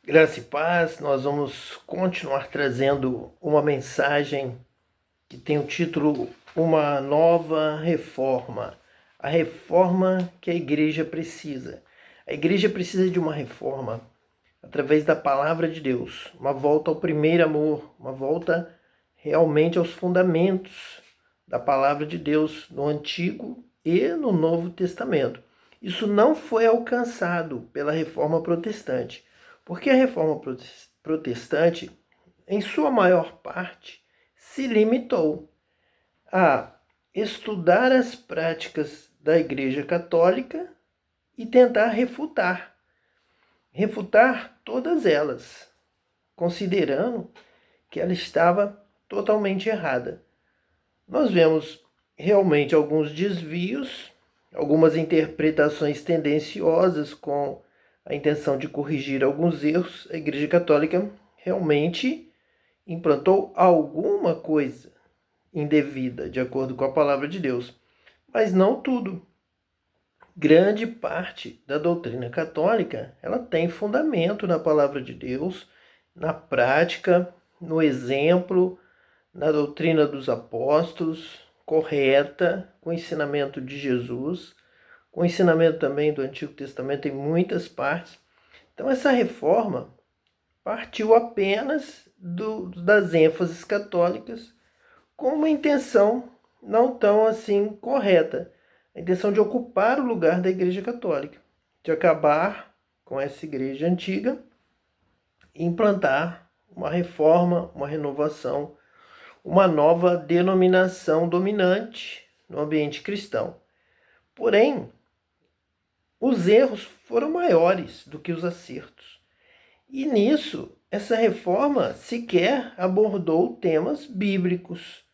Graça e paz, nós vamos continuar trazendo uma mensagem que tem o título Uma Nova Reforma. A reforma que a igreja precisa. A igreja precisa de uma reforma através da palavra de Deus, uma volta ao primeiro amor, uma volta realmente aos fundamentos da palavra de Deus no Antigo e no Novo Testamento. Isso não foi alcançado pela reforma protestante, porque a reforma protestante, em sua maior parte, se limitou a estudar as práticas da Igreja Católica e tentar refutar todas elas, considerando que ela estava totalmente errada. Nós vemos realmente alguns desvios, algumas interpretações tendenciosas com a intenção de corrigir alguns erros. A Igreja Católica realmente implantou alguma coisa indevida, de acordo com a palavra de Deus, mas não tudo. Grande parte da doutrina católica, ela tem fundamento na palavra de Deus, na prática, no exemplo, na doutrina dos apóstolos, correta, com o ensinamento de Jesus, com o ensinamento também do Antigo Testamento em muitas partes. Então essa reforma partiu apenas das ênfases católicas com uma intenção não tão assim correta, a intenção de ocupar o lugar da Igreja Católica, de acabar com essa igreja antiga e implantar uma reforma, uma renovação, uma nova denominação dominante no ambiente cristão. Porém, os erros foram maiores do que os acertos. E nisso, essa reforma sequer abordou temas bíblicos,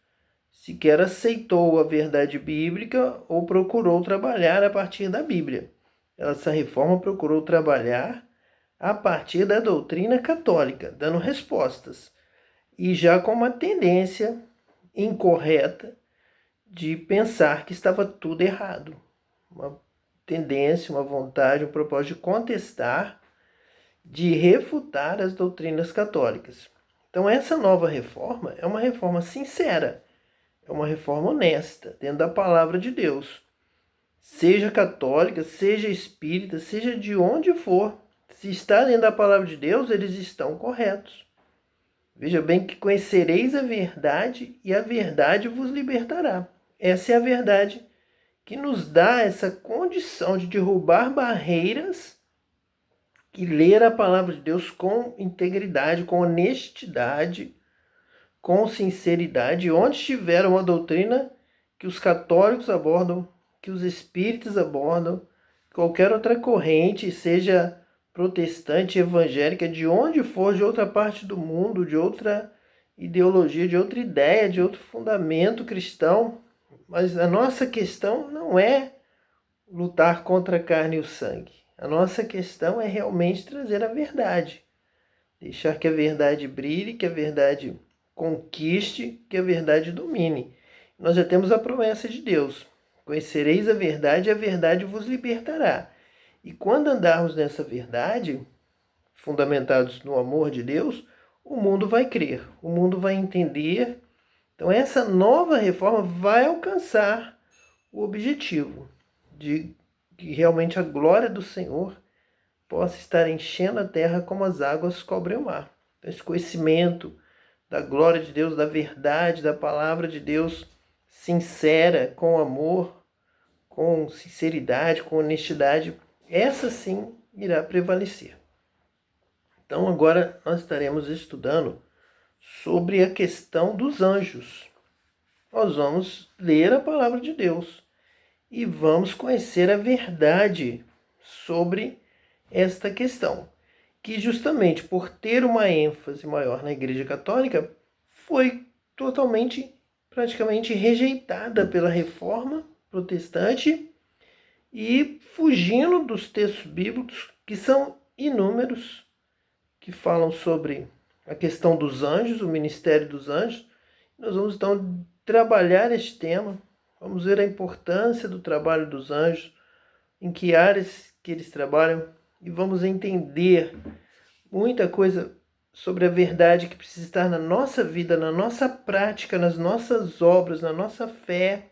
sequer aceitou a verdade bíblica ou procurou trabalhar a partir da Bíblia. Essa reforma procurou trabalhar a partir da doutrina católica, dando respostas, e já com uma tendência incorreta de pensar que estava tudo errado. Uma tendência, uma vontade, um propósito de contestar, de refutar as doutrinas católicas. Então essa nova reforma é uma reforma sincera, é uma reforma honesta, dentro da palavra de Deus. Seja católica, seja espírita, seja de onde for, se está dentro da palavra de Deus, eles estão corretos. Veja bem que conhecereis a verdade e a verdade vos libertará. Essa é a verdade que nos dá essa condição de derrubar barreiras e ler a palavra de Deus com integridade, com honestidade, com sinceridade, onde estiver uma doutrina que os católicos abordam, que os espíritas abordam, qualquer outra corrente, seja protestante, evangélica, de onde for, de outra parte do mundo, de outra ideologia, de outra ideia, de outro fundamento cristão. Mas a nossa questão não é lutar contra a carne e o sangue. A nossa questão é realmente trazer a verdade. Deixar que a verdade brilhe, que a verdade conquiste, que a verdade domine. Nós já temos a promessa de Deus. Conhecereis a verdade e a verdade vos libertará. E quando andarmos nessa verdade, fundamentados no amor de Deus, o mundo vai crer, o mundo vai entender. Então essa nova reforma vai alcançar o objetivo de que realmente a glória do Senhor possa estar enchendo a terra como as águas cobrem o mar. Então, esse conhecimento da glória de Deus, da verdade, da palavra de Deus, sincera, com amor, com sinceridade, com honestidade, essa sim irá prevalecer. Então agora nós estaremos estudando sobre a questão dos anjos. Nós vamos ler a palavra de Deus e vamos conhecer a verdade sobre esta questão, que justamente por ter uma ênfase maior na Igreja Católica, foi totalmente, praticamente rejeitada pela Reforma Protestante e fugindo dos textos bíblicos, que são inúmeros, que falam sobre a questão dos anjos, o ministério dos anjos. Nós vamos então trabalhar este tema, vamos ver a importância do trabalho dos anjos, em que áreas que eles trabalham, e vamos entender muita coisa sobre a verdade que precisa estar na nossa vida, na nossa prática, nas nossas obras, na nossa fé,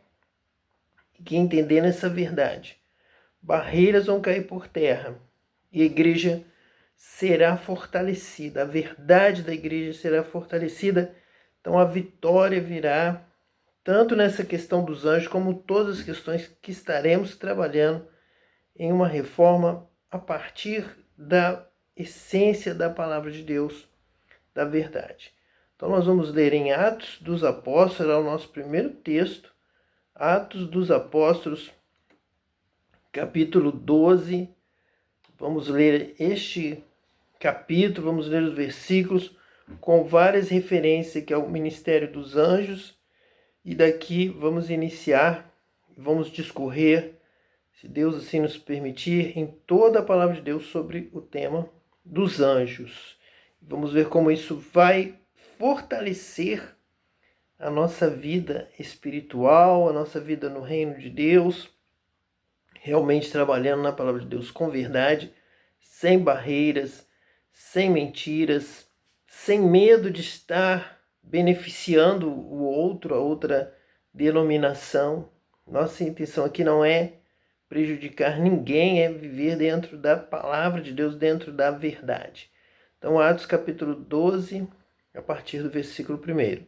que entendendo essa verdade, barreiras vão cair por terra e a igreja será fortalecida, a verdade da igreja será fortalecida, então a vitória virá, tanto nessa questão dos anjos, como todas as questões que estaremos trabalhando em uma reforma a partir da essência da palavra de Deus, da verdade. Então nós vamos ler em Atos dos Apóstolos, é o nosso primeiro texto, Atos dos Apóstolos, capítulo 12. Vamos ler este capítulo, vamos ler os versículos com várias referências que é o ministério dos anjos. E daqui vamos iniciar, vamos discorrer, se Deus assim nos permitir, em toda a palavra de Deus sobre o tema dos anjos. Vamos ver como isso vai fortalecer a nossa vida espiritual, a nossa vida no reino de Deus, realmente trabalhando na palavra de Deus com verdade, sem barreiras, sem mentiras, sem medo de estar beneficiando o outro, a outra denominação. Nossa intenção aqui não é prejudicar ninguém, é viver dentro da palavra de Deus, dentro da verdade. Então, Atos capítulo 12, a partir do versículo 1.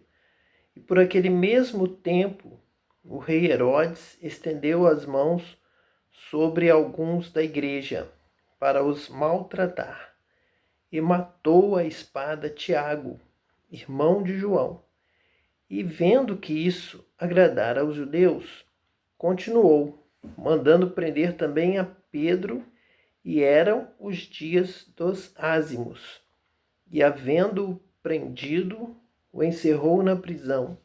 E por aquele mesmo tempo, o rei Herodes estendeu as mãos sobre alguns da igreja para os maltratar e matou a espada Tiago, irmão de João. E vendo que isso agradara aos judeus, continuou, mandando prender também a Pedro, e eram os dias dos ázimos. E havendo-o prendido, o encerrou na prisão,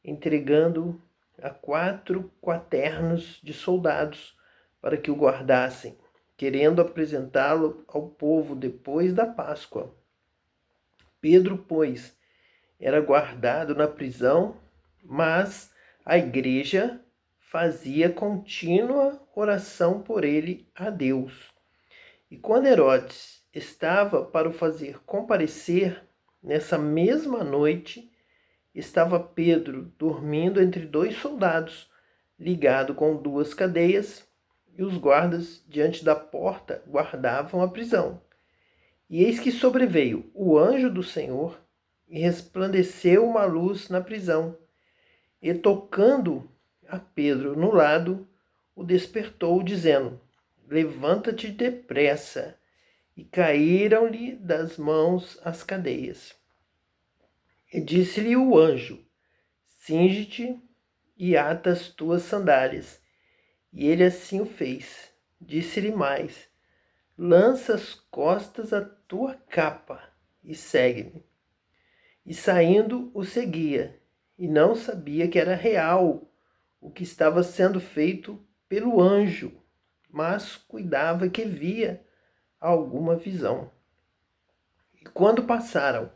entregando-o a 4 quaternos de soldados para que o guardassem, querendo apresentá-lo ao povo depois da Páscoa. Pedro, pois, era guardado na prisão, mas a igreja fazia contínua oração por ele a Deus. E quando Herodes estava para o fazer comparecer, nessa mesma noite, estava Pedro dormindo entre 2 soldados, ligado com 2 cadeias, e os guardas diante da porta guardavam a prisão. E eis que sobreveio o anjo do Senhor, e resplandeceu uma luz na prisão, e tocando a Pedro no lado, o despertou, dizendo: levanta-te depressa. E caíram-lhe das mãos as cadeias. E disse-lhe o anjo: cinge-te e ata as tuas sandálias. E ele assim o fez. Disse-lhe mais: lança às costas a tua capa e segue-me. E saindo o seguia, e não sabia que era real o que estava sendo feito pelo anjo, mas cuidava que via alguma visão. E quando passaram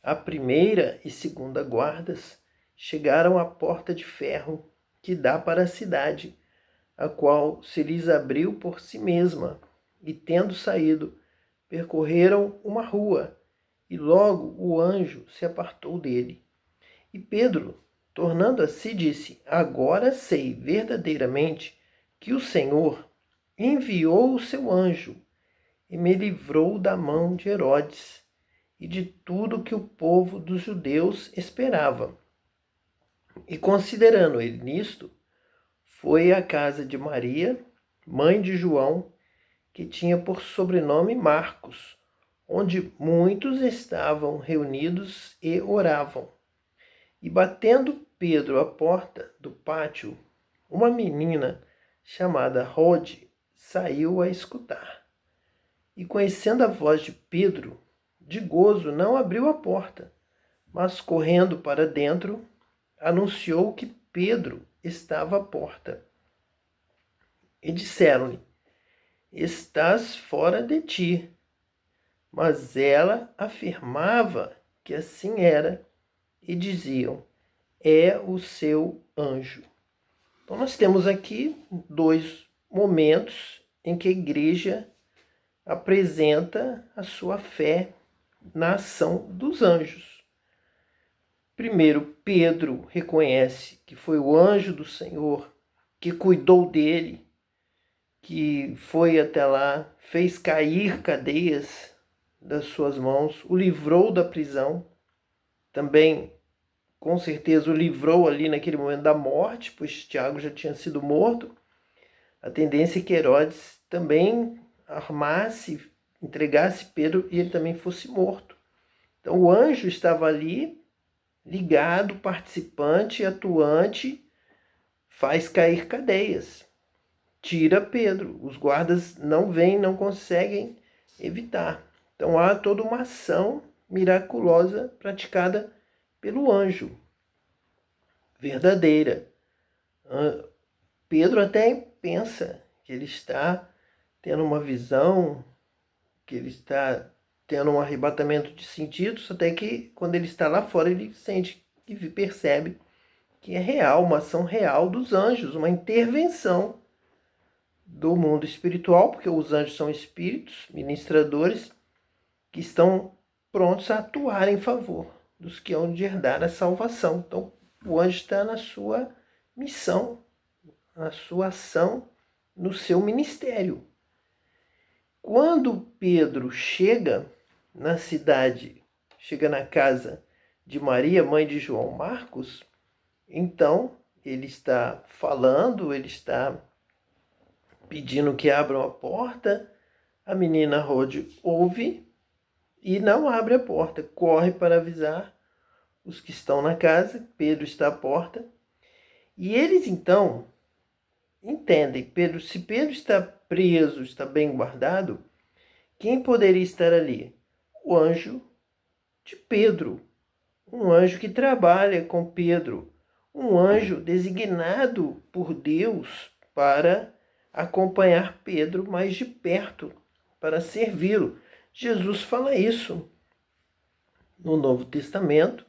a primeira e segunda guardas, chegaram à porta de ferro que dá para a cidade, a qual se lhes abriu por si mesma, e tendo saído, percorreram uma rua, e logo o anjo se apartou dele. E Pedro, tornando a si, disse: agora sei verdadeiramente que o Senhor enviou o seu anjo e me livrou da mão de Herodes e de tudo que o povo dos judeus esperava. E considerando ele nisto, foi à casa de Maria, mãe de João, que tinha por sobrenome Marcos, onde muitos estavam reunidos e oravam. E batendo Pedro à porta do pátio, uma menina chamada Rode saiu a escutar. E conhecendo a voz de Pedro, de gozo não abriu a porta, mas correndo para dentro, anunciou que Pedro estava à porta. E disseram-lhe: estás fora de ti. Mas ela afirmava que assim era, e diziam: é o seu anjo. Então nós temos aqui 2 momentos em que a igreja apresenta a sua fé na ação dos anjos. Primeiro, Pedro reconhece que foi o anjo do Senhor que cuidou dele, que foi até lá, fez cair cadeias das suas mãos, o livrou da prisão, também com certeza o livrou ali naquele momento da morte, pois Tiago já tinha sido morto. A tendência é que Herodes também armasse, entregasse Pedro e ele também fosse morto. Então o anjo estava ali, ligado, participante, atuante, faz cair cadeias, tira Pedro. Os guardas não vêm, não conseguem evitar. Então há toda uma ação miraculosa praticada pelo anjo, verdadeira. Pedro até pensa que ele está tendo uma visão, que ele está tendo um arrebatamento de sentidos, até que quando ele está lá fora ele sente e percebe que é real, uma ação real dos anjos, uma intervenção do mundo espiritual, porque os anjos são espíritos, ministradores, que estão prontos a atuar em favor dos que hão de herdar a salvação. Então, o anjo está na sua missão, na sua ação, no seu ministério. Quando Pedro chega na cidade, chega na casa de Maria, mãe de João Marcos, então ele está falando, ele está pedindo que abram a porta. A menina Rode ouve e não abre a porta, corre para avisar os que estão na casa. Pedro está à porta e eles então entendem, se Pedro está preso, está bem guardado, quem poderia estar ali? O anjo de Pedro, um anjo que trabalha com Pedro, um anjo designado por Deus para acompanhar Pedro mais de perto, para servi-lo. Jesus fala isso no Novo Testamento.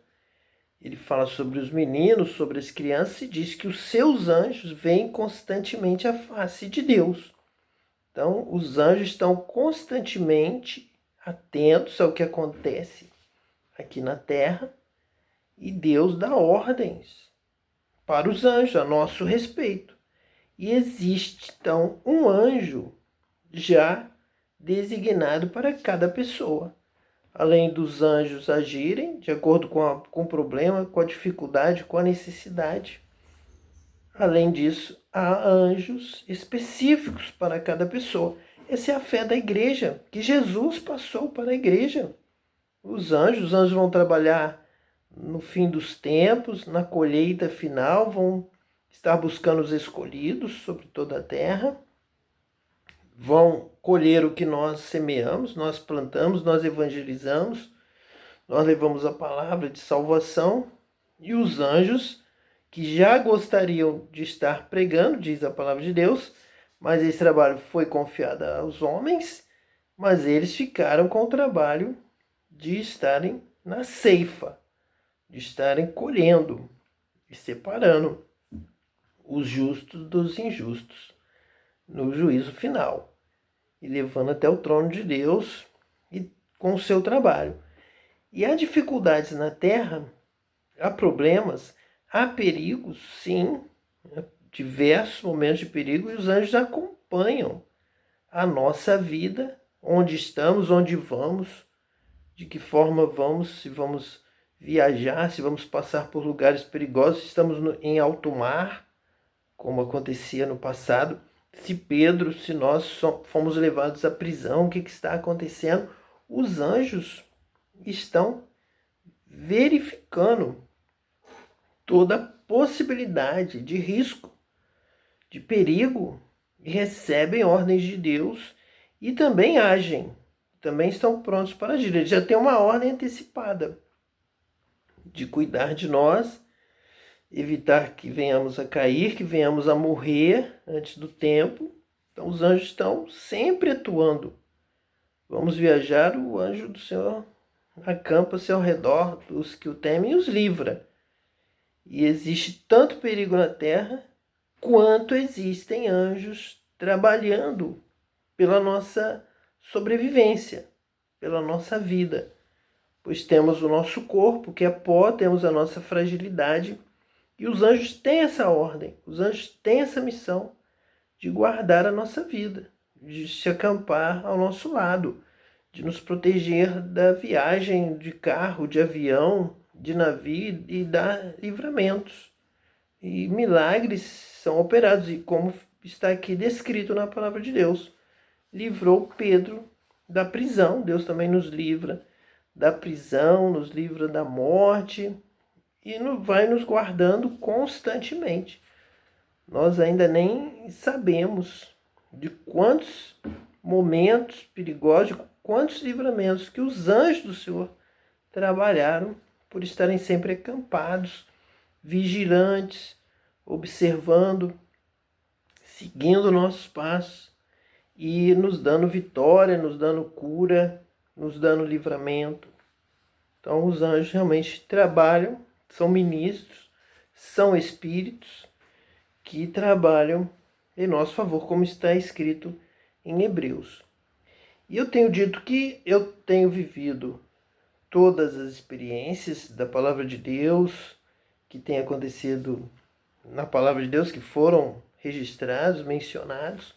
Ele fala sobre os meninos, sobre as crianças e diz que os seus anjos veem constantemente a face de Deus. Então, os anjos estão constantemente atentos ao que acontece aqui na terra e Deus dá ordens para os anjos a nosso respeito. E existe, então, um anjo já designado para cada pessoa. Além dos anjos agirem de acordo com o problema, com a dificuldade, com a necessidade. Além disso, há anjos específicos para cada pessoa. Essa é a fé da igreja, que Jesus passou para a igreja. Os anjos vão trabalhar no fim dos tempos, na colheita final, vão estar buscando os escolhidos sobre toda a terra, vão colher o que nós semeamos, nós plantamos, nós evangelizamos, nós levamos a palavra de salvação, e os anjos que já gostariam de estar pregando, diz a palavra de Deus, mas esse trabalho foi confiado aos homens, mas eles ficaram com o trabalho de estarem na ceifa, de estarem colhendo e separando os justos dos injustos no juízo final e levando até o trono de Deus e com o seu trabalho. E há dificuldades na terra, há problemas, há perigos, sim, diversos momentos de perigo, e os anjos acompanham a nossa vida, onde estamos, onde vamos, de que forma vamos, se vamos viajar, se vamos passar por lugares perigosos, se estamos em alto mar, como acontecia no passado, se nós fomos levados à prisão, o que está acontecendo? Os anjos estão verificando toda a possibilidade de risco, de perigo, e recebem ordens de Deus e também agem, também estão prontos para agir. Eles já têm uma ordem antecipada de cuidar de nós, evitar que venhamos a cair, que venhamos a morrer antes do tempo. Então os anjos estão sempre atuando. Vamos viajar, o anjo do Senhor acampa-se ao redor dos que o temem e os livra. E existe tanto perigo na terra, quanto existem anjos trabalhando pela nossa sobrevivência, pela nossa vida. pois temos o nosso corpo, que é pó, temos a nossa fragilidade, e os anjos têm essa ordem, os anjos têm essa missão de guardar a nossa vida, de se acampar ao nosso lado, de nos proteger da viagem de carro, de avião, de navio e dar livramentos. E milagres são operados, e como está aqui descrito na palavra de Deus, livrou Pedro da prisão. Deus também nos livra da prisão, nos livra da morte e vai nos guardando constantemente. Nós ainda nem sabemos de quantos momentos perigosos, de quantos livramentos que os anjos do Senhor trabalharam por estarem sempre acampados, vigilantes, observando, seguindo nossos passos e nos dando vitória, nos dando cura, nos dando livramento. Então os anjos realmente trabalham, são ministros, são espíritos que trabalham em nosso favor, como está escrito em Hebreus. E eu tenho dito que eu tenho vivido todas as experiências da palavra de Deus que tem acontecido na palavra de Deus, que foram registrados, mencionados,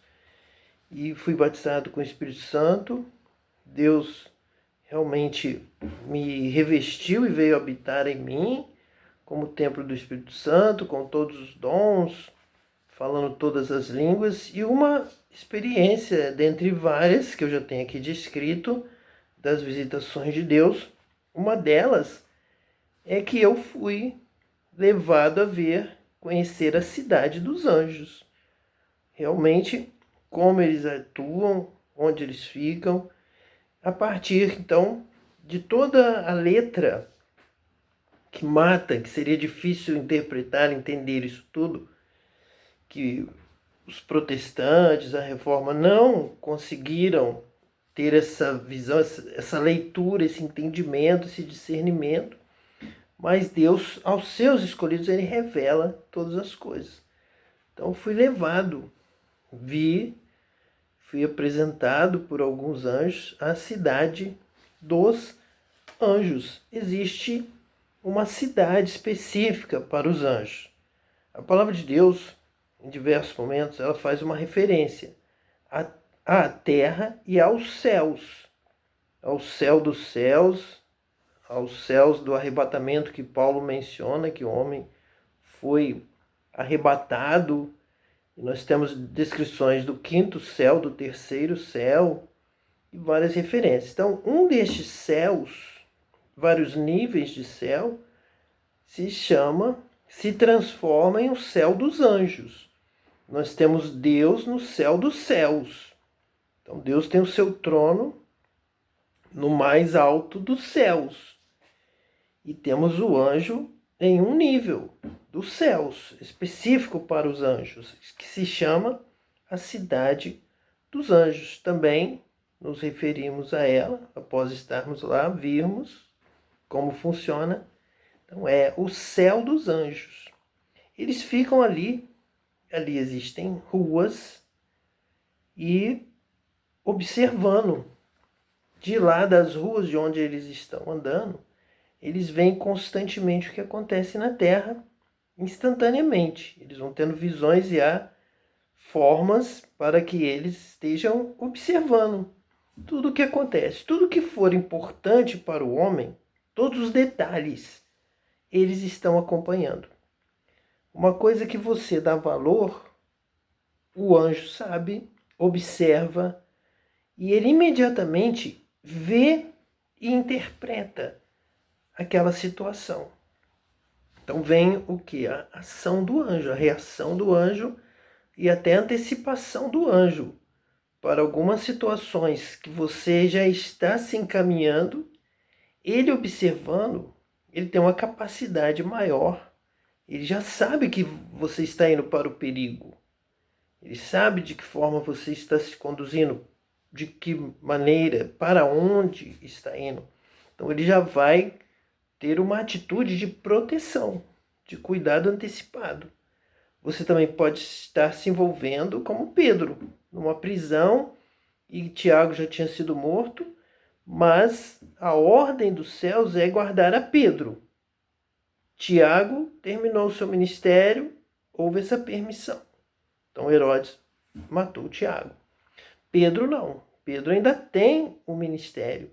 e fui batizado com o Espírito Santo. Deus realmente me revestiu e veio habitar em mim como templo do Espírito Santo, com todos os dons, falando todas as línguas, e uma experiência dentre várias que eu já tenho aqui descrito das visitações de Deus. Uma delas é que eu fui levado a conhecer a cidade dos anjos. Realmente, como eles atuam, onde eles ficam, a partir, então, de toda a letra que mata, que seria difícil interpretar, entender isso tudo, que os protestantes, a reforma, não conseguiram ter essa visão, essa leitura, esse entendimento, esse discernimento, mas Deus, aos seus escolhidos, Ele revela todas as coisas. Então fui levado, fui apresentado por alguns anjos à cidade dos anjos. Existe uma cidade específica para os anjos. A palavra de Deus, em diversos momentos, ela faz uma referência à terra e aos céus. Ao céu dos céus, aos céus do arrebatamento que Paulo menciona, que o homem foi arrebatado. E nós temos descrições do quinto céu, do terceiro céu e várias referências. Então, um destes céus, vários níveis de céu, se transforma em o céu dos anjos. Nós temos Deus no céu dos céus. Então, Deus tem o seu trono no mais alto dos céus. E temos o anjo em um nível dos céus, específico para os anjos, que se chama a cidade dos anjos. Também nos referimos a ela, após estarmos lá, virmos como funciona. Então é o céu dos anjos. Eles ficam ali existem ruas, e observando de lá das ruas de onde eles estão andando, eles veem constantemente o que acontece na Terra, instantaneamente. Eles vão tendo visões e há formas para que eles estejam observando tudo o que acontece. Tudo que for importante para o homem, todos os detalhes, eles estão acompanhando. Uma coisa que você dá valor, o anjo sabe, observa, e ele imediatamente vê e interpreta aquela situação. Então vem o que? A ação do anjo, a reação do anjo e até a antecipação do anjo para algumas situações que você já está se encaminhando. Ele observando, ele tem uma capacidade maior. Ele já sabe que você está indo para o perigo. Ele sabe de que forma você está se conduzindo, de que maneira, para onde está indo. Então ele já vai ter uma atitude de proteção, de cuidado antecipado. Você também pode estar se envolvendo como Pedro, numa prisão, e Tiago já tinha sido morto, Mas a ordem dos céus é guardar a Pedro. Tiago terminou o seu ministério, houve essa permissão. Então Herodes matou Tiago. Pedro não. Pedro ainda tem o ministério.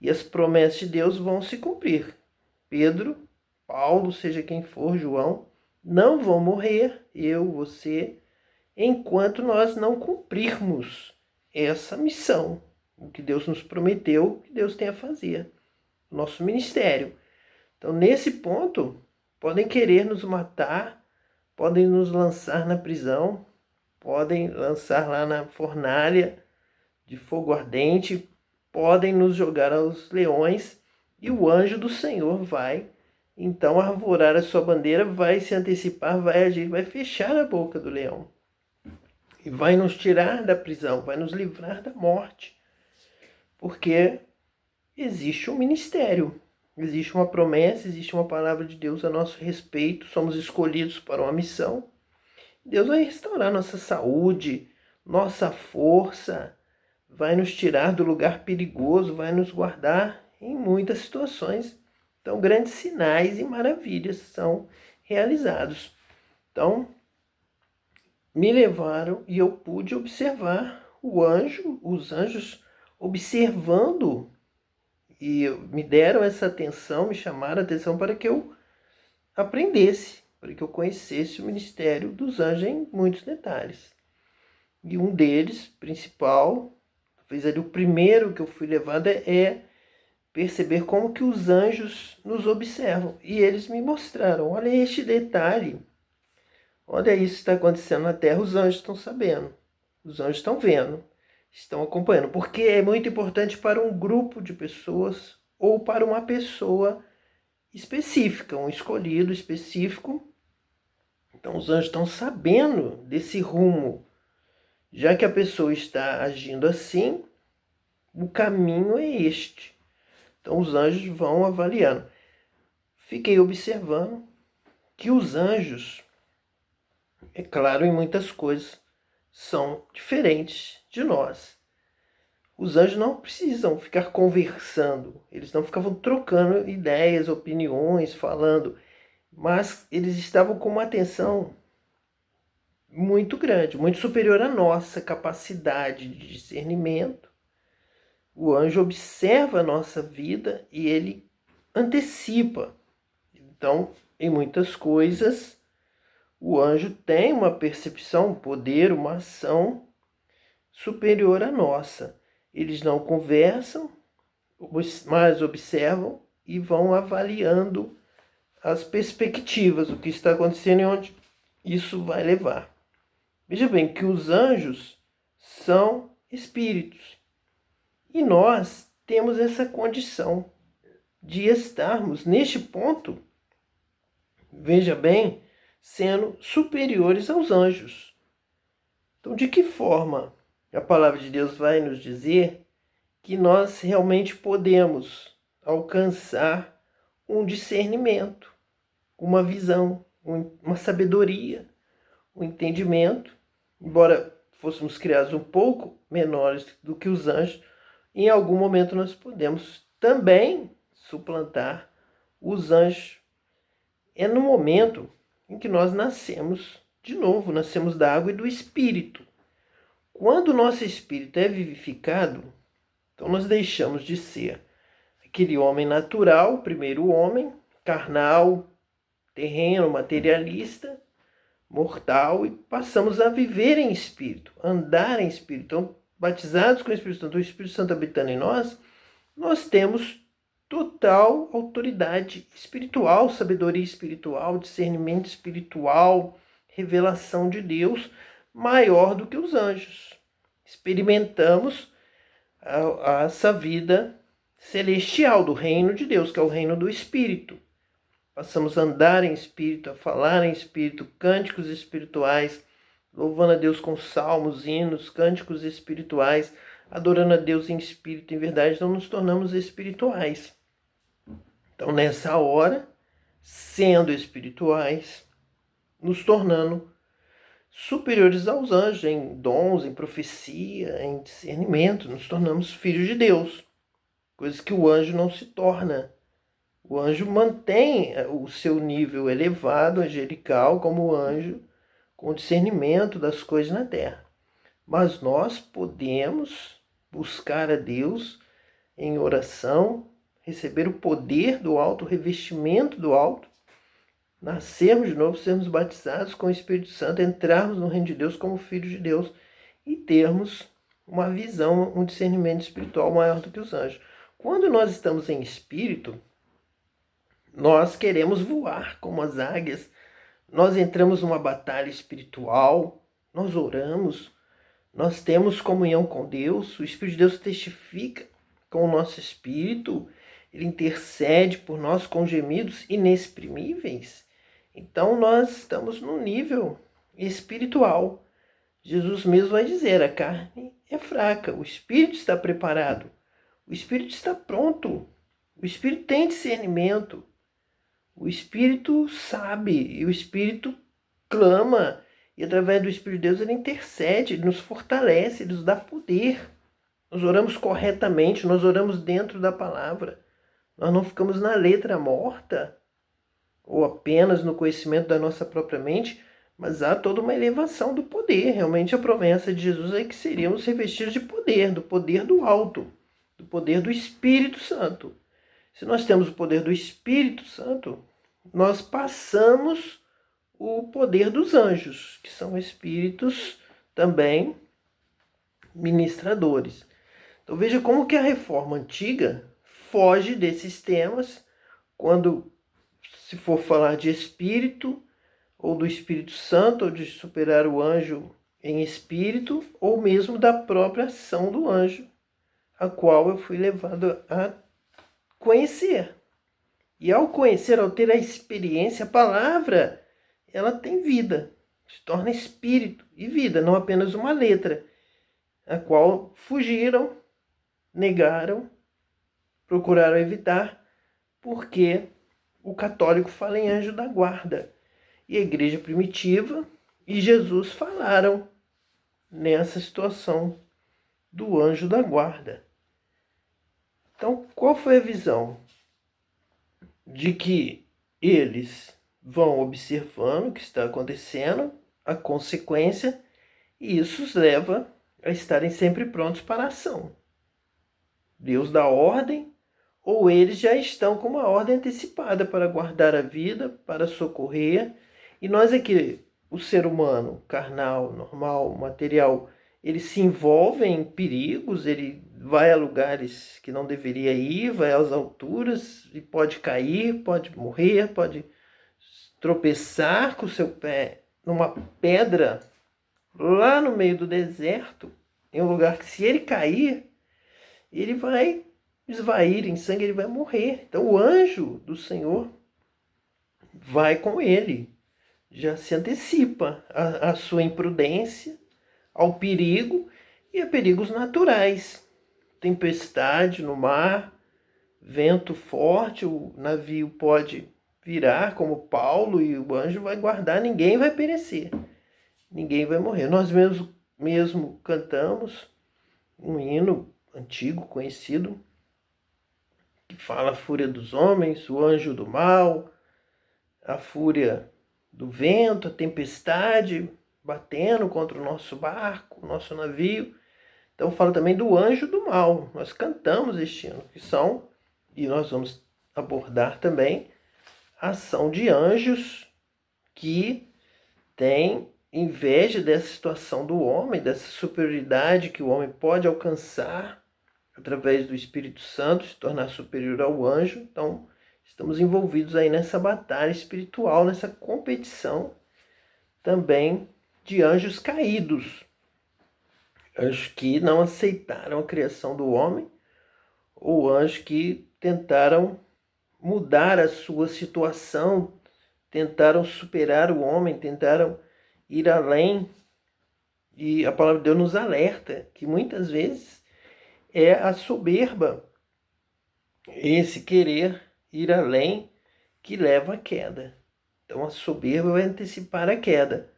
E as promessas de Deus vão se cumprir. Pedro, Paulo, seja quem for, João, não vão morrer, eu, você, enquanto nós não cumprirmos essa missão, o que Deus nos prometeu, o que Deus tem a fazer, o nosso ministério. Então, nesse ponto, podem querer nos matar, podem nos lançar na prisão, podem lançar lá na fornalha de fogo ardente, podem nos jogar aos leões, e o anjo do Senhor vai, então, arvorar a sua bandeira, vai se antecipar, vai agir, vai fechar a boca do leão. E vai nos tirar da prisão, vai nos livrar da morte. Porque existe um ministério, existe uma promessa, existe uma palavra de Deus a nosso respeito, somos escolhidos para uma missão. Deus vai restaurar nossa saúde, nossa força, vai nos tirar do lugar perigoso, vai nos guardar em muitas situações. Então, grandes sinais e maravilhas são realizados. Então, me levaram e eu pude observar os anjos observando, e me deram essa atenção, me chamaram a atenção para que eu aprendesse, para que eu conhecesse o ministério dos anjos em muitos detalhes. E um deles, principal, talvez ali o primeiro que eu fui levado, é perceber como que os anjos nos observam. E eles me mostraram, olha este detalhe, olha isso que está acontecendo na Terra, os anjos estão sabendo, os anjos estão vendo, estão acompanhando, porque é muito importante para um grupo de pessoas ou para uma pessoa específica, um escolhido específico. Então os anjos estão sabendo desse rumo, já que a pessoa está agindo assim, o caminho é este. Então os anjos vão avaliando. Fiquei observando que os anjos, é claro, em muitas coisas, são diferentes de nós. Os anjos não precisam ficar conversando, eles não ficavam trocando ideias, opiniões, falando, mas eles estavam com uma atenção muito grande, muito superior à nossa capacidade de discernimento. O anjo observa a nossa vida e ele antecipa. Então, em muitas coisas, o anjo tem uma percepção, um poder, uma ação superior à nossa. Eles não conversam, mas observam e vão avaliando as perspectivas, o que está acontecendo e onde isso vai levar. Veja bem que os anjos são espíritos. E nós temos essa condição de estarmos neste ponto, veja bem, sendo superiores aos anjos. Então, de que forma a palavra de Deus vai nos dizer que nós realmente podemos alcançar um discernimento, uma visão, uma sabedoria, um entendimento, embora fôssemos criados um pouco menores do que os anjos, em algum momento nós podemos também suplantar os anjos. É no momento em que nós nascemos de novo, nascemos da água e do Espírito. Quando o nosso espírito é vivificado, então nós deixamos de ser aquele homem natural, primeiro homem, carnal, terreno, materialista, mortal, e passamos a viver em espírito, andar em espírito. Então, batizados com o Espírito Santo, o Espírito Santo habitando em nós, nós temos total autoridade espiritual, sabedoria espiritual, discernimento espiritual, revelação de Deus maior do que os anjos. Experimentamos essa vida celestial do reino de Deus, que é o reino do Espírito. Passamos a andar em Espírito, a falar em Espírito, cânticos espirituais, louvando a Deus com salmos, hinos, cânticos espirituais, adorando a Deus em Espírito, em verdade, então nos tornamos espirituais. Então, nessa hora, sendo espirituais, nos tornando superiores aos anjos, em dons, em profecia, em discernimento, nos tornamos filhos de Deus. coisas que o anjo não se torna. O anjo mantém o seu nível elevado, angelical, como anjo, com discernimento das coisas na terra. Mas nós podemos buscar a Deus em oração, receber o poder do alto, o revestimento do alto, nascermos de novo, sermos batizados com o Espírito Santo, entrarmos no reino de Deus como filhos de Deus e termos uma visão, um discernimento espiritual maior do que os anjos. Quando nós estamos em espírito, nós queremos voar como as águias, nós entramos numa batalha espiritual, nós oramos, nós temos comunhão com Deus, o Espírito de Deus testifica com o nosso espírito, ele intercede por nós com gemidos inexprimíveis. Então nós estamos no nível espiritual. Jesus mesmo vai dizer, a carne é fraca, o espírito está preparado, o espírito está pronto, o espírito tem discernimento, o espírito sabe e o espírito clama. E através do Espírito de Deus ele intercede, ele nos fortalece, ele nos dá poder. Nós oramos corretamente, nós oramos dentro da palavra. Nós não ficamos na letra morta, ou apenas no conhecimento da nossa própria mente, mas há toda uma elevação do poder. Realmente a promessa de Jesus é que seríamos revestidos de poder, do poder do alto, do poder do Espírito Santo. Se nós temos o poder do Espírito Santo, nós passamos o poder dos anjos, que são espíritos também ministradores. Então veja como que a reforma antiga foge desses temas quando se for falar de espírito, ou do Espírito Santo, ou de superar o anjo em espírito, ou mesmo da própria ação do anjo, a qual eu fui levado a conhecer. E ao conhecer, ao ter a experiência, a palavra, ela tem vida, se torna espírito e vida, não apenas uma letra, a qual fugiram, negaram, procuraram evitar, porque o católico fala em anjo da guarda. E a igreja primitiva e Jesus falaram nessa situação do anjo da guarda. Então, qual foi a visão? De que eles vão observando o que está acontecendo, a consequência, e isso os leva a estarem sempre prontos para a ação. Deus dá ordem, ou eles já estão com uma ordem antecipada para guardar a vida, para socorrer. E nós aqui, o ser humano carnal, normal, material, ele se envolve em perigos, ele vai a lugares que não deveria ir, vai às alturas e pode cair, pode morrer, pode tropeçar com o seu pé numa pedra lá no meio do deserto, em um lugar que, se ele cair, ele vai esvair em sangue, ele vai morrer. Então o anjo do Senhor vai com ele, já se antecipa à sua imprudência, ao perigo e a perigos naturais. Tempestade no mar, vento forte, o navio pode virar como Paulo e o anjo vai guardar, ninguém vai perecer, ninguém vai morrer. Nós mesmo cantamos um hino antigo, conhecido, que fala a fúria dos homens, o anjo do mal, a fúria do vento, a tempestade batendo contra o nosso barco, o nosso navio. Então fala também do anjo do mal. Nós cantamos este hino, que são, e nós vamos abordar também, a ação de anjos que têm inveja dessa situação do homem, dessa superioridade que o homem pode alcançar através do Espírito Santo, se tornar superior ao anjo. Então, estamos envolvidos aí nessa batalha espiritual, nessa competição também de anjos caídos. Anjos que não aceitaram a criação do homem, ou anjos que tentaram mudar a sua situação, tentaram superar o homem, tentaram ir além. E a palavra de Deus nos alerta que muitas vezes é a soberba, esse querer ir além, que leva à queda. Então a soberba vai antecipar a queda.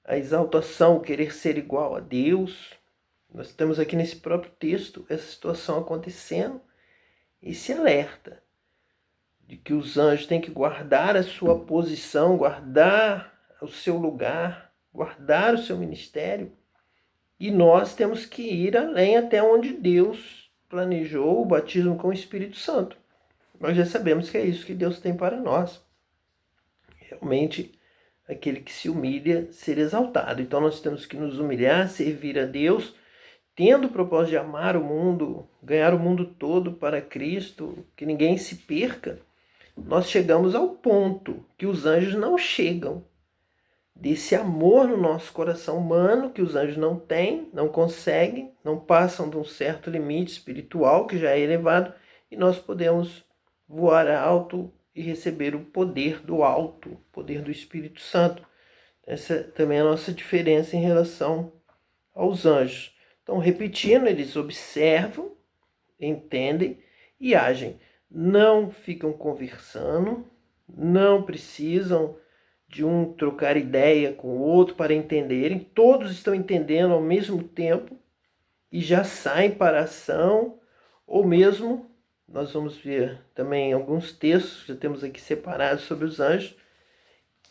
A exaltação, o querer ser igual a Deus. Nós temos aqui nesse próprio texto essa situação acontecendo. esse alerta de que os anjos têm que guardar a sua posição, guardar o seu lugar, guardar o seu ministério, e nós temos que ir além até onde Deus planejou o batismo com o Espírito Santo. Nós já sabemos que é isso que Deus tem para nós. Realmente, aquele que se humilha, ser exaltado. Então nós temos que nos humilhar, servir a Deus, tendo o propósito de amar o mundo, ganhar o mundo todo para Cristo, que ninguém se perca. Nós chegamos ao ponto que os anjos não chegam, desse amor no nosso coração humano, que os anjos não têm, não conseguem, não passam de um certo limite espiritual que já é elevado, e nós podemos voar alto e receber o poder do alto, o poder do Espírito Santo. Essa também é a nossa diferença em relação aos anjos. Então, repetindo, eles observam, entendem e agem. Não ficam conversando, não precisam de um trocar ideia com o outro para entenderem. Todos estão entendendo ao mesmo tempo e já saem para a ação, ou mesmo, nós vamos ver também alguns textos que já temos aqui separados sobre os anjos,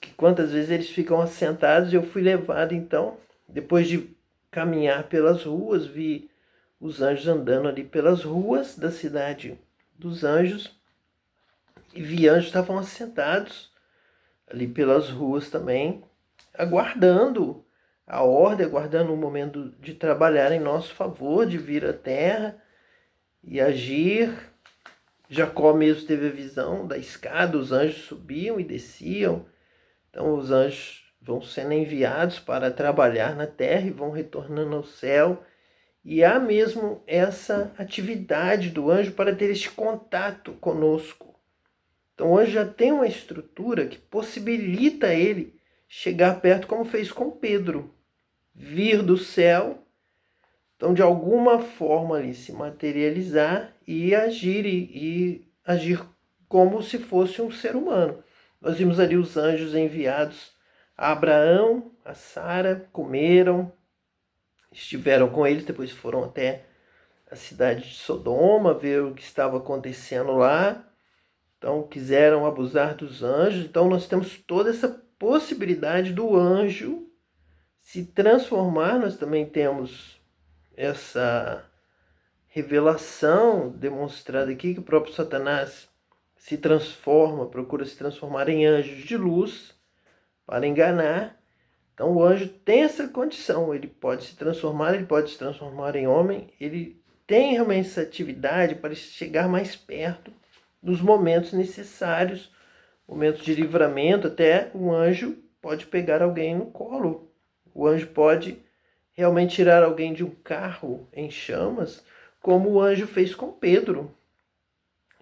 que quantas vezes eles ficam assentados. E eu fui levado então, depois de caminhar pelas ruas, vi os anjos andando ali pelas ruas da cidade dos anjos, e vi anjos que estavam assentados ali pelas ruas também, aguardando a ordem, aguardando o momento de trabalhar em nosso favor, de vir à terra e agir. Jacó mesmo teve a visão da escada, os anjos subiam e desciam. Então os anjos vão sendo enviados para trabalhar na terra e vão retornando ao céu. E há mesmo essa atividade do anjo para ter este contato conosco. Então o anjo já tem uma estrutura que possibilita ele chegar perto, como fez com Pedro. Vir do céu, então de alguma forma ali se materializar e agir como se fosse um ser humano. Nós vimos ali os anjos enviados a Abraão, a Sara, comeram, estiveram com eles, depois foram até a cidade de Sodoma, ver o que estava acontecendo lá. Então quiseram abusar dos anjos. Então nós temos toda essa possibilidade do anjo se transformar. Nós também temos essa revelação demonstrada aqui, que o próprio Satanás se transforma, procura se transformar em anjos de luz para enganar. Então o anjo tem essa condição, ele pode se transformar em homem, ele tem realmente essa atividade para chegar mais perto nos momentos necessários, momentos de livramento. Até o anjo pode pegar alguém no colo, o anjo pode realmente tirar alguém de um carro em chamas, como o anjo fez com Pedro.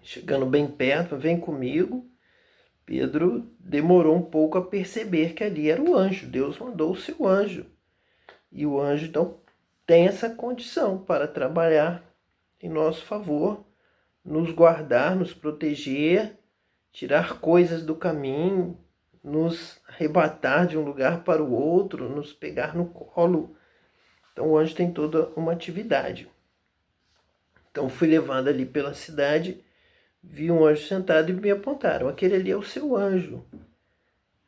Chegando bem perto, vem comigo. Pedro demorou um pouco a perceber que ali era o anjo. Deus mandou o seu anjo. E o anjo, então, tem essa condição para trabalhar em nosso favor, nos guardar, nos proteger, tirar coisas do caminho, nos arrebatar de um lugar para o outro, nos pegar no colo. Então o anjo tem toda uma atividade. Então fui levado ali pela cidade, vi um anjo sentado e me apontaram: aquele ali é o seu anjo.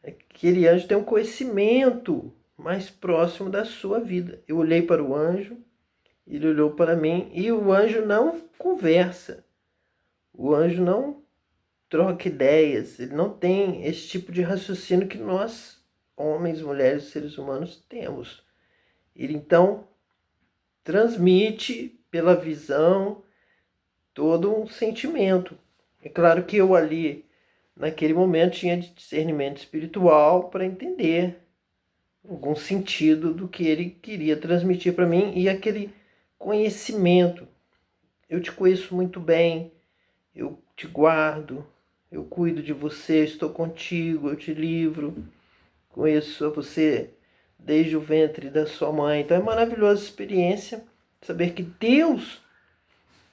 Aquele anjo tem um conhecimento mais próximo da sua vida. Eu olhei para o anjo, ele olhou para mim, e o anjo não conversa. O anjo não troca ideias, ele não tem esse tipo de raciocínio que nós, homens, mulheres, seres humanos, temos. Ele então transmite pela visão todo um sentimento. É claro que eu ali, naquele momento, tinha discernimento espiritual para entender algum sentido do que ele queria transmitir para mim, e aquele conhecimento. Eu te conheço muito bem, eu te guardo, eu cuido de você, estou contigo, eu te livro, conheço a você desde o ventre da sua mãe. Então é uma maravilhosa experiência saber que Deus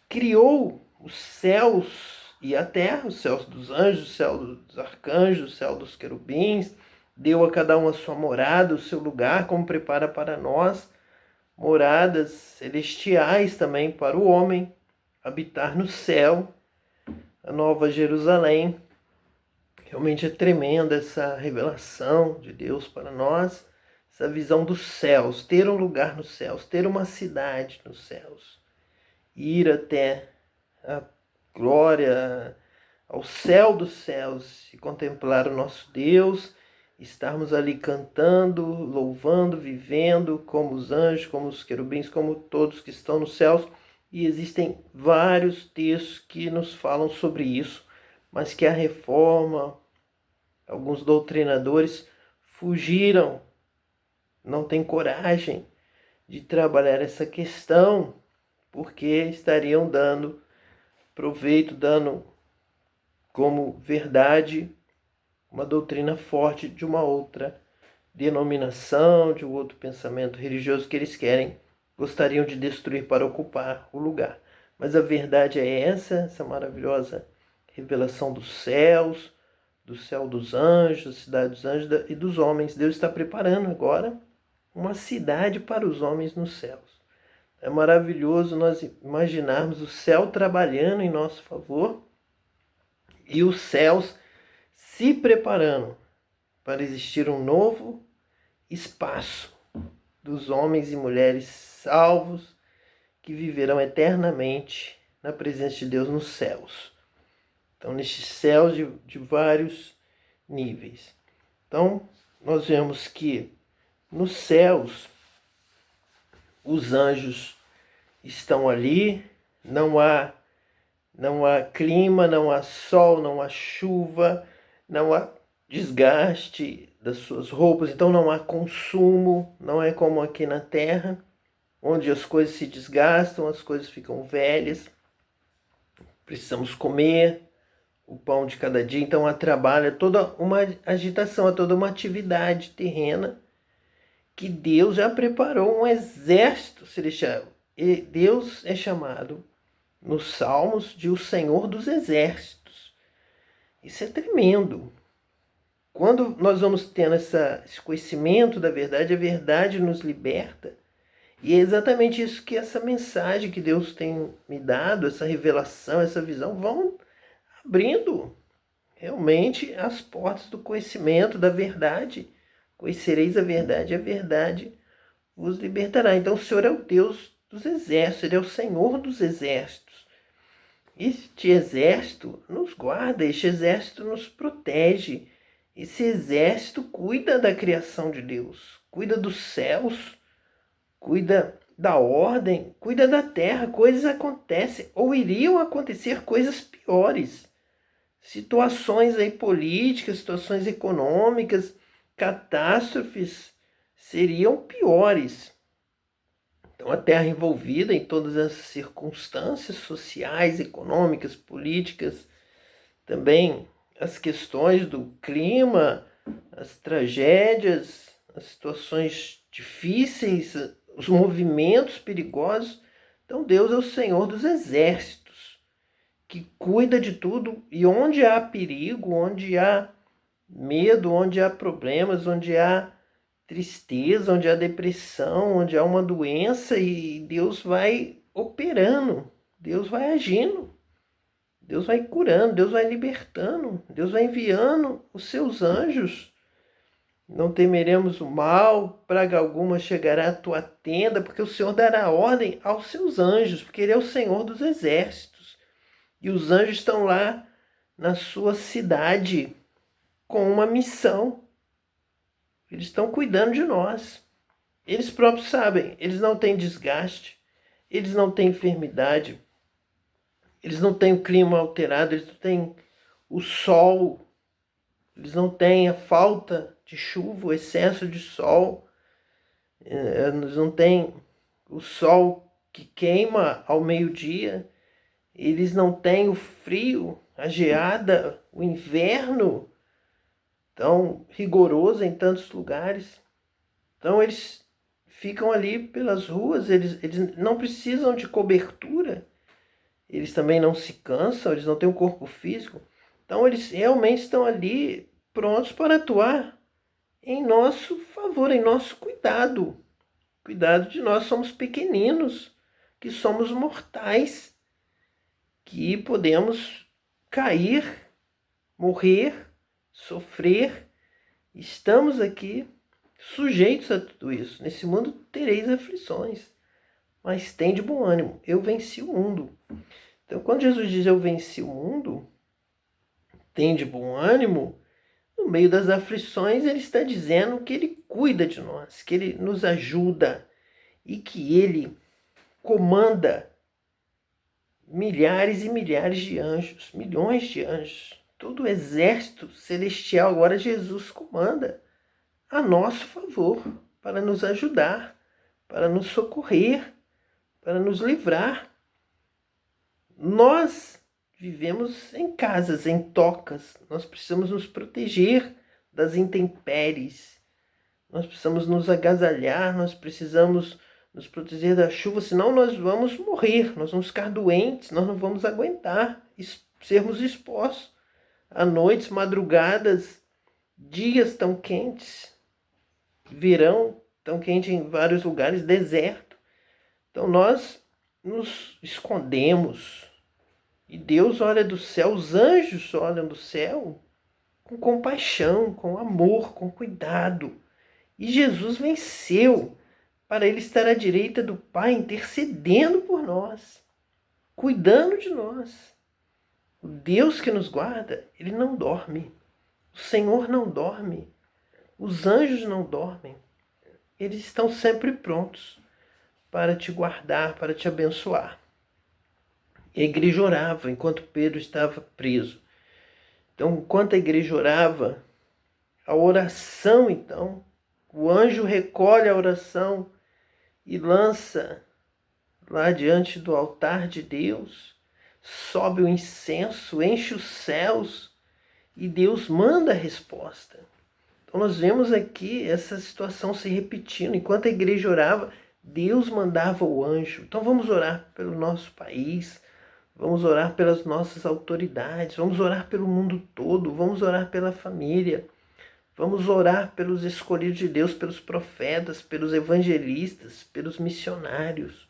criou os céus e a terra, os céus dos anjos, o céu dos arcanjos, o céu dos querubins, deu a cada um a sua morada, o seu lugar, como prepara para nós moradas celestiais também para o homem habitar no céu. a Nova Jerusalém. Realmente é tremenda essa revelação de Deus para nós, essa visão dos céus, ter um lugar nos céus, ter uma cidade nos céus, ir até a glória, ao céu dos céus e contemplar o nosso Deus, estarmos ali cantando, louvando, vivendo como os anjos, como os querubins, como todos que estão nos céus. E existem vários textos que nos falam sobre isso, mas que a reforma, alguns doutrinadores fugiram, não têm coragem de trabalhar essa questão, porque estariam dando proveito, dando como verdade uma doutrina forte de uma outra denominação, de um outro pensamento religioso que eles gostariam de destruir para ocupar o lugar. Mas a verdade é essa maravilhosa revelação dos céus, do céu dos anjos, da cidade dos anjos e dos homens. Deus está preparando agora uma cidade para os homens nos céus. É maravilhoso nós imaginarmos o céu trabalhando em nosso favor e os céus se preparando para existir um novo espaço dos homens e mulheres salvos que viverão eternamente na presença de Deus nos céus. Então, nestes céus de vários níveis. Então, nós vemos que nos céus os anjos estão ali, não há clima, não há sol, não há chuva, não há desgaste das suas roupas, então não há consumo, não é como aqui na Terra, onde as coisas se desgastam, as coisas ficam velhas, precisamos comer o pão de cada dia, então há trabalho, há toda uma agitação, há toda uma atividade terrena que Deus já preparou um exército celestial. E Deus é chamado nos Salmos de o Senhor dos Exércitos. Isso é tremendo. Quando nós vamos tendo esse conhecimento da verdade, a verdade nos liberta. E é exatamente isso que essa mensagem que Deus tem me dado, essa revelação, essa visão, vão abrindo realmente as portas do conhecimento da verdade. Conhecereis a verdade vos libertará. Então o Senhor é o Deus dos exércitos, Ele é o Senhor dos exércitos. Este exército nos guarda, este exército nos protege. Esse exército cuida da criação de Deus, cuida dos céus, cuida da ordem, cuida da terra. Coisas acontecem, ou iriam acontecer coisas piores. Situações aí políticas, situações econômicas, catástrofes seriam piores. Então a terra envolvida em todas essas circunstâncias sociais, econômicas, políticas, também as questões do clima, as tragédias, as situações difíceis, os movimentos perigosos. Então Deus é o Senhor dos exércitos, que cuida de tudo, e onde há perigo, onde há medo, onde há problemas, onde há tristeza, onde há depressão, onde há uma doença, e Deus vai operando, Deus vai agindo, Deus vai curando, Deus vai libertando, Deus vai enviando os seus anjos. Não temeremos o mal, praga alguma chegará à tua tenda, porque o Senhor dará ordem aos seus anjos, porque Ele é o Senhor dos exércitos. E os anjos estão lá na sua cidade com uma missão. Eles estão cuidando de nós. Eles próprios sabem, eles não têm desgaste, eles não têm enfermidade, eles não têm o clima alterado, eles não têm o sol, eles não têm a falta de chuva, o excesso de sol, eles não têm o sol que queima ao meio-dia, eles não têm o frio, a geada, o inverno tão rigoroso em tantos lugares. Então eles ficam ali pelas ruas, eles não precisam de cobertura, eles também não se cansam, eles não têm um corpo físico. Então eles realmente estão ali prontos para atuar em nosso favor, em nosso cuidado. Cuidado de nós, somos pequeninos, que somos mortais, que podemos cair, morrer, sofrer. Estamos aqui sujeitos a tudo isso. Nesse mundo tereis aflições, mas tem de bom ânimo. Eu venci o mundo. Então, quando Jesus diz eu venci o mundo, tem de bom ânimo, no meio das aflições ele está dizendo que ele cuida de nós, que ele nos ajuda e que ele comanda milhares e milhares de anjos, milhões de anjos. Todo o exército celestial agora Jesus comanda a nosso favor, para nos ajudar, para nos socorrer, para nos livrar. Nós vivemos em casas, em tocas. Nós precisamos nos proteger das intempéries. Nós precisamos nos agasalhar, nós precisamos nos proteger da chuva, senão nós vamos morrer, nós vamos ficar doentes, nós não vamos aguentar sermos expostos a noites, madrugadas, dias tão quentes, verão tão quente em vários lugares, deserto. Então nós nos escondemos e Deus olha do céu, os anjos olham do céu com compaixão, com amor, com cuidado. E Jesus venceu para ele estar à direita do Pai, intercedendo por nós, cuidando de nós. O Deus que nos guarda, ele não dorme. O Senhor não dorme. Os anjos não dormem. Eles estão sempre prontos para te guardar, para te abençoar. A igreja orava enquanto Pedro estava preso. Então, enquanto a igreja orava, a oração, então, o anjo recolhe a oração e lança lá diante do altar de Deus, sobe o incenso, enche os céus e Deus manda a resposta. Então nós vemos aqui essa situação se repetindo. Enquanto a igreja orava, Deus mandava o anjo. Então vamos orar pelo nosso país, vamos orar pelas nossas autoridades, vamos orar pelo mundo todo, vamos orar pela família, vamos orar pelos escolhidos de Deus, pelos profetas, pelos evangelistas, pelos missionários,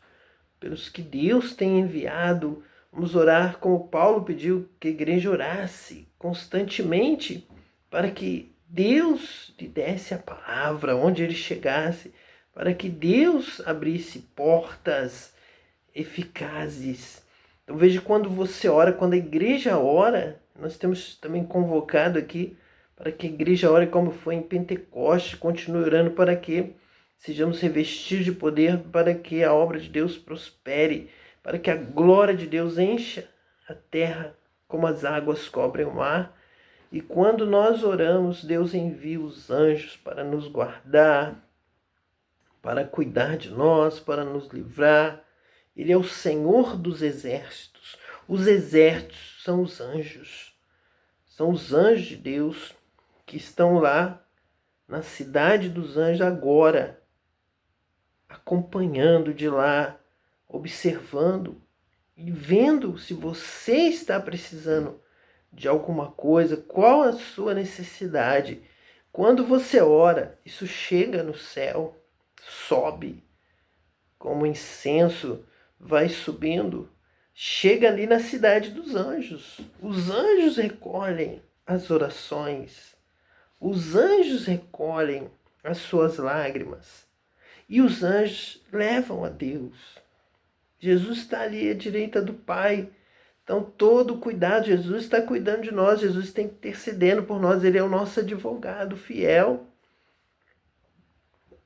pelos que Deus tem enviado. Vamos orar como Paulo pediu que a igreja orasse constantemente para que Deus lhe desse a palavra onde ele chegasse, para que Deus abrisse portas eficazes. Então veja, quando você ora, quando a igreja ora, nós temos também convocado aqui para que a igreja ore como foi em Pentecostes, continue orando para que sejamos revestidos de poder, para que a obra de Deus prospere, para que a glória de Deus encha a terra como as águas cobrem o mar. E quando nós oramos, Deus envia os anjos para nos guardar, para cuidar de nós, para nos livrar. Ele é o Senhor dos exércitos. Os exércitos são os anjos. São os anjos de Deus que estão lá na cidade dos anjos agora, acompanhando de lá, observando e vendo se você está precisando de alguma coisa, qual a sua necessidade. Quando você ora, isso chega no céu, sobe como incenso, vai subindo, chega ali na cidade dos anjos. Os anjos recolhem as orações, os anjos recolhem as suas lágrimas e os anjos levam a Deus. Jesus está ali à direita do Pai. Então todo o cuidado, Jesus está cuidando de nós, Jesus está intercedendo por nós, ele é o nosso advogado fiel.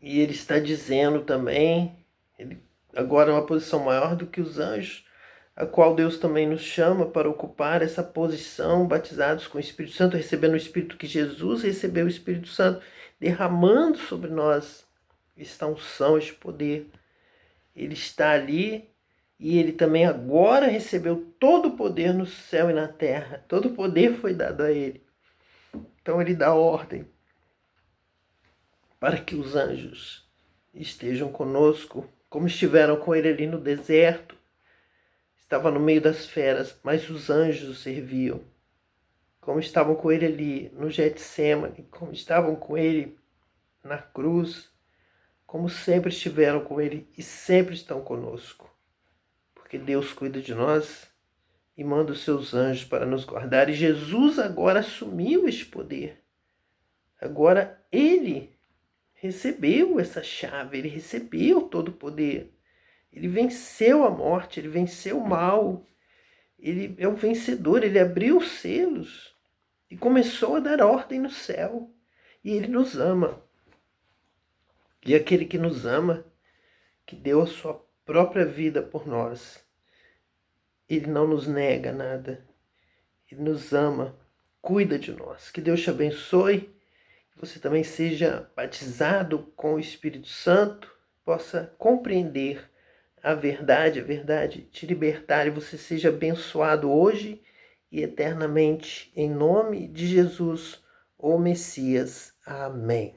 E ele está dizendo também, ele agora é uma posição maior do que os anjos, a qual Deus também nos chama para ocupar essa posição, batizados com o Espírito Santo, recebendo o Espírito que Jesus recebeu, o Espírito Santo, derramando sobre nós esta unção, este poder. Ele está ali e ele também agora recebeu todo o poder no céu e na terra. Todo o poder foi dado a ele. Então ele dá ordem para que os anjos estejam conosco, como estiveram com ele ali no deserto. Estava no meio das feras, mas os anjos o serviam. Como estavam com ele ali no Getsêmani, como estavam com ele na cruz, como sempre estiveram com ele e sempre estão conosco. Porque Deus cuida de nós e manda os seus anjos para nos guardar. E Jesus agora assumiu este poder. Agora ele recebeu essa chave, ele recebeu todo o poder. Ele venceu a morte, ele venceu o mal. Ele é o vencedor, ele abriu os selos e começou a dar ordem no céu. E ele nos ama. E aquele que nos ama, que deu a sua própria vida por nós, ele não nos nega nada. Ele nos ama, cuida de nós. Que Deus te abençoe. Que você também seja batizado com o Espírito Santo, possa compreender a verdade te libertar, e você seja abençoado hoje e eternamente, em nome de Jesus, o Messias. Amém.